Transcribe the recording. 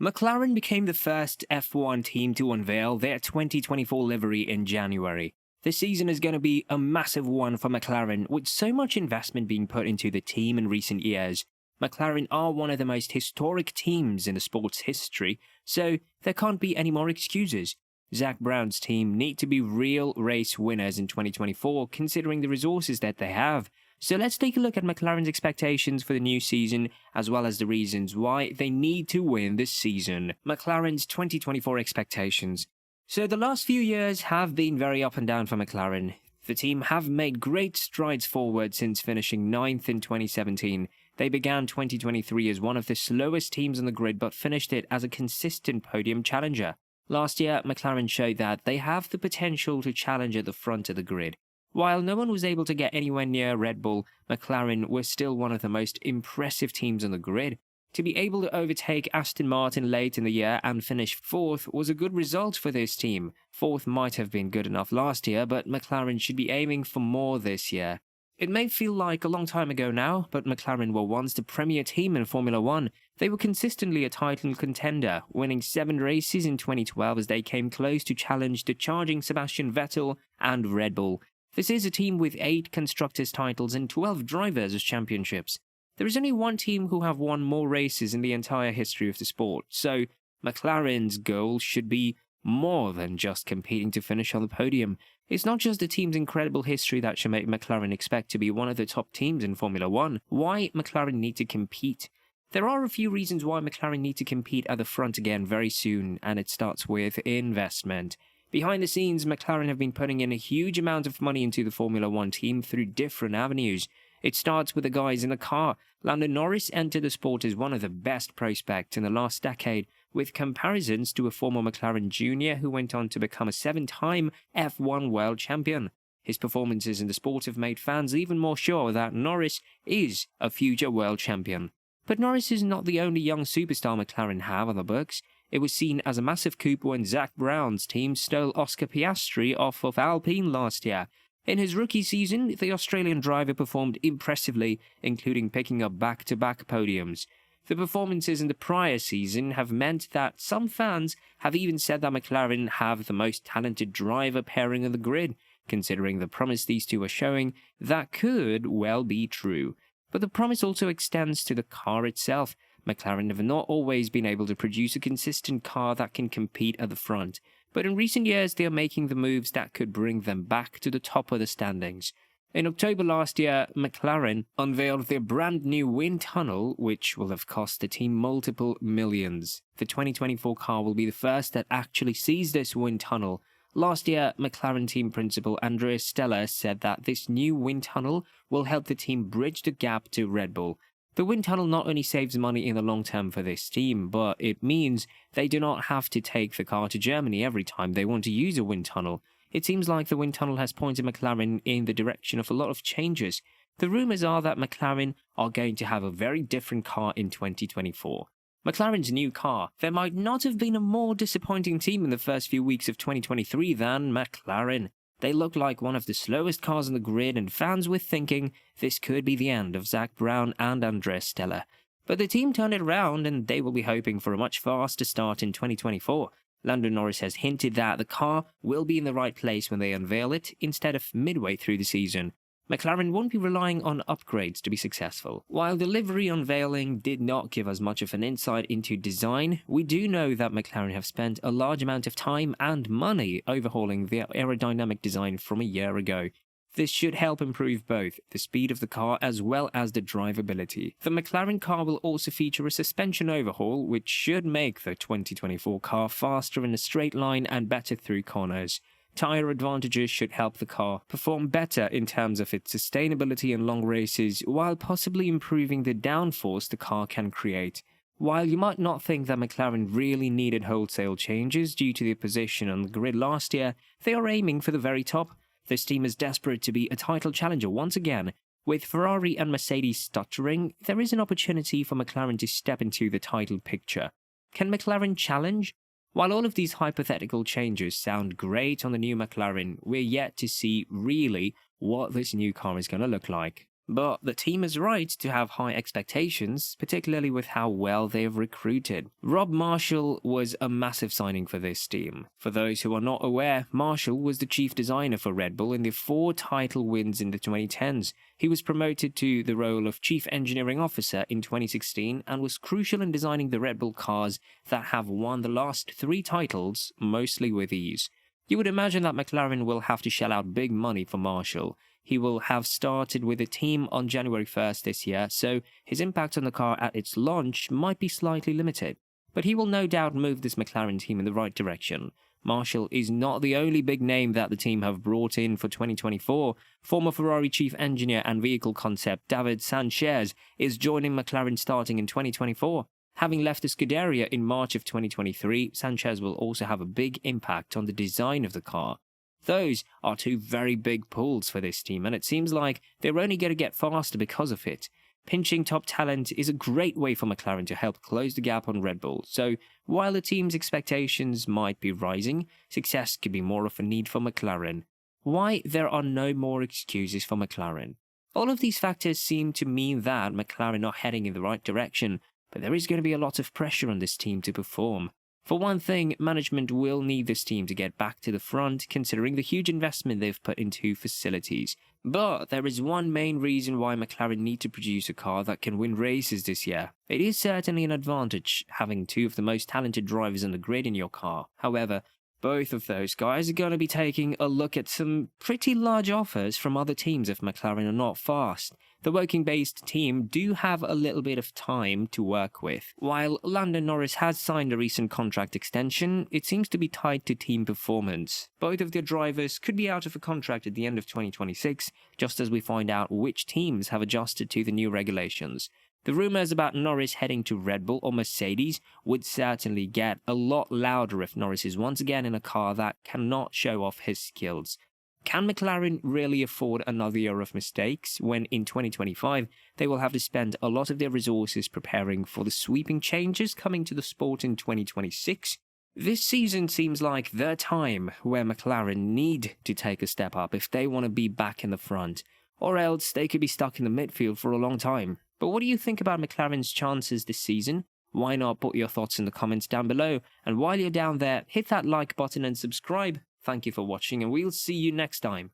McLaren became the first F1 team to unveil their 2024 livery in January. This season is going to be a massive one for McLaren, with so much investment being put into the team in recent years. McLaren are one of the most historic teams in the sport's history, so there can't be any more excuses. Zak Brown's team need to be real race winners in 2024, considering the resources that they have. So let's take a look at McLaren's expectations for the new season, as well as the reasons why they need to win this season. McLaren's 2024 expectations. So the last few years have been very up and down for McLaren. The team have made great strides forward since finishing 9th in 2017. They began 2023 as one of the slowest teams on the grid, but finished it as a consistent podium challenger. Last year, McLaren showed that they have the potential to challenge at the front of the grid. While no one was able to get anywhere near Red Bull, McLaren was still one of the most impressive teams on the grid. To be able to overtake Aston Martin late in the year and finish 4th was a good result for this team. 4th might have been good enough last year, but McLaren should be aiming for more this year. It may feel like a long time ago now, but McLaren were once the premier team in Formula 1. They were consistently a title contender, winning 7 races in 2012 as they came close to challenge the charging Sebastian Vettel and Red Bull. This is a team with 8 constructors' titles and 12 drivers' championships. There is only one team who have won more races in the entire history of the sport, so McLaren's goal should be more than just competing to finish on the podium. It's not just the team's incredible history that should make McLaren expect to be one of the top teams in Formula 1. Why McLaren need to compete? There are a few reasons why McLaren need to compete at the front again very soon, and it starts with investment. Behind the scenes, McLaren have been putting in a huge amount of money into the Formula 1 team through different avenues. It starts with the guys in the car. Lando Norris entered the sport as one of the best prospects in the last decade, with comparisons to a former McLaren junior who went on to become a 7-time F1 world champion. His performances in the sport have made fans even more sure that Norris is a future world champion. But Norris is not the only young superstar McLaren have on the books. It was seen as a massive coup when Zak Brown's team stole Oscar Piastri off of Alpine last year. In his rookie season, the Australian driver performed impressively, including picking up back-to-back podiums. The performances in the prior season have meant that some fans have even said that McLaren have the most talented driver pairing on the grid. Considering the promise these two are showing, that could well be true. But the promise also extends to the car itself. McLaren have not always been able to produce a consistent car that can compete at the front, but in recent years they are making the moves that could bring them back to the top of the standings. In October last year, McLaren unveiled their brand new wind tunnel, which will have cost the team multiple millions. The 2024 car will be the first that actually sees this wind tunnel. Last year, McLaren team principal Andrea Stella said that this new wind tunnel will help the team bridge the gap to Red Bull. The wind tunnel not only saves money in the long term for this team, but it means they do not have to take the car to Germany every time they want to use a wind tunnel. It seems like the wind tunnel has pointed McLaren in the direction of a lot of changes. The rumours are that McLaren are going to have a very different car in 2024. McLaren's new car. There might not have been a more disappointing team in the first few weeks of 2023 than McLaren. They look like one of the slowest cars on the grid, and fans were thinking this could be the end of Zak Brown and Andrea Stella. But the team turned it around, and they will be hoping for a much faster start in 2024. Lando Norris has hinted that the car will be in the right place when they unveil it, instead of midway through the season. McLaren won't be relying on upgrades to be successful. While the livery unveiling did not give us much of an insight into design, we do know that McLaren have spent a large amount of time and money overhauling their aerodynamic design from a year ago. This should help improve both the speed of the car as well as the drivability. The McLaren car will also feature a suspension overhaul, which should make the 2024 car faster in a straight line and better through corners. Tyre advantages should help the car perform better in terms of its sustainability in long races, while possibly improving the downforce the car can create. While you might not think that McLaren really needed wholesale changes due to their position on the grid last year, they are aiming for the very top. This team is desperate to be a title challenger once again. With Ferrari and Mercedes stuttering, there is an opportunity for McLaren to step into the title picture. Can McLaren challenge? While all of these hypothetical changes sound great on the new McLaren, we're yet to see really what this new car is going to look like. But the team is right to have high expectations, particularly with how well they have recruited. Rob Marshall was a massive signing for this team. For those who are not aware, Marshall was the chief designer for Red Bull in the 4 title wins in the 2010s. He was promoted to the role of chief engineering officer in 2016 and was crucial in designing the Red Bull cars that have won the last 3 titles, mostly with ease. You would imagine that McLaren will have to shell out big money for Marshall. He will have started with the team on January 1st this year, so his impact on the car at its launch might be slightly limited. But he will no doubt move this McLaren team in the right direction. Marshall is not the only big name that the team have brought in for 2024. Former Ferrari chief engineer and vehicle concept David Sanchez is joining McLaren starting in 2024. Having left the Scuderia in March of 2023, Sanchez will also have a big impact on the design of the car. Those are 2 very big pulls for this team, and it seems like they're only going to get faster because of it. Pinching top talent is a great way for McLaren to help close the gap on Red Bull, so while the team's expectations might be rising, success could be more of a need for McLaren. Why there are no more excuses for McLaren? All of these factors seem to mean that McLaren are heading in the right direction, but there is going to be a lot of pressure on this team to perform. For one thing, management will need this team to get back to the front, considering the huge investment they've put into facilities. But there is one main reason why McLaren need to produce a car that can win races this year. It is certainly an advantage having 2 of the most talented drivers on the grid in your car. However, both of those guys are going to be taking a look at some pretty large offers from other teams if McLaren are not fast. The Woking-based team do have a little bit of time to work with. While Lando Norris has signed a recent contract extension, it seems to be tied to team performance. Both of their drivers could be out of a contract at the end of 2026, just as we find out which teams have adjusted to the new regulations. The rumours about Norris heading to Red Bull or Mercedes would certainly get a lot louder if Norris is once again in a car that cannot show off his skills. Can McLaren really afford another year of mistakes when in 2025 they will have to spend a lot of their resources preparing for the sweeping changes coming to the sport in 2026? This season seems like the time where McLaren need to take a step up if they want to be back in the front, or else they could be stuck in the midfield for a long time. But what do you think about McLaren's chances this season? Why not put your thoughts in the comments down below, and while you're down there, hit that like button and subscribe. Thank you for watching, and we'll see you next time.